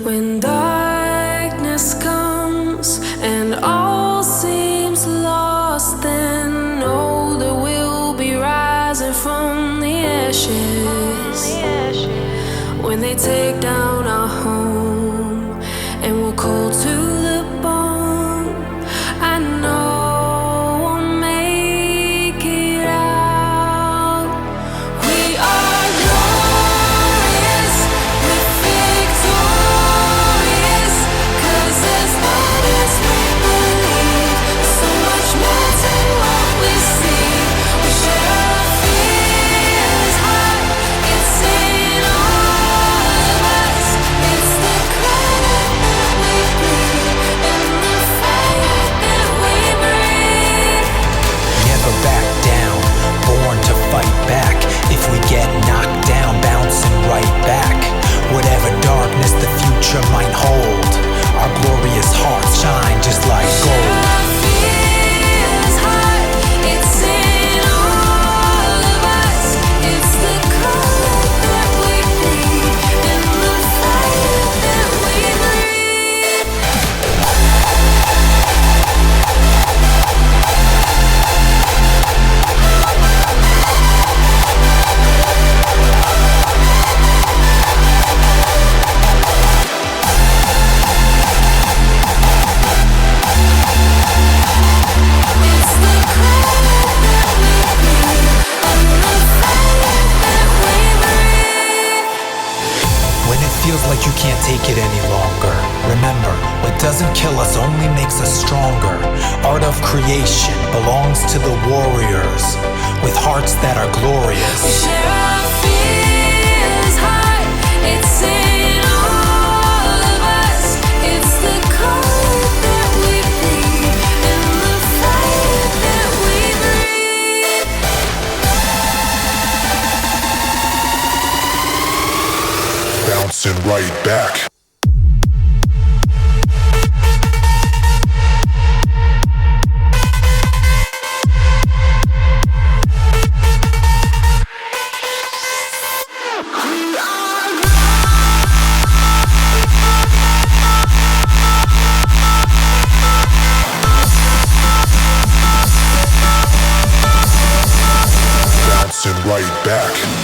When darkness comes and all seems lost, then know that we'll be rising from the ashes. When they take down our home and we're cold to the bone, I know we'll make it out. We are glorious, we're victorious, 'cause as long as we believe, so much more to what we see. We share our fears high, it's in all of us. It's the color that we bleed and the fire that we breathe. Never back down, born to fight back. If we get knocked down, bouncing right back. Whatever darkness the future might hold, our glorious hearts shine just like gold. Our fears high, it's in all of us. It's the color that we bleed and the fire that we breathe. It's the color that we bleed and the fire that we breathe. When it feels like you can't take it any longer, remember, what doesn't kill us only makes us stronger. Art of creation belongs to the warriors with hearts that are glorious. Share our fears high, it's in all of us. It's the color that we bleed and the fire that we breathe. Bouncing right back. Bouncing right back.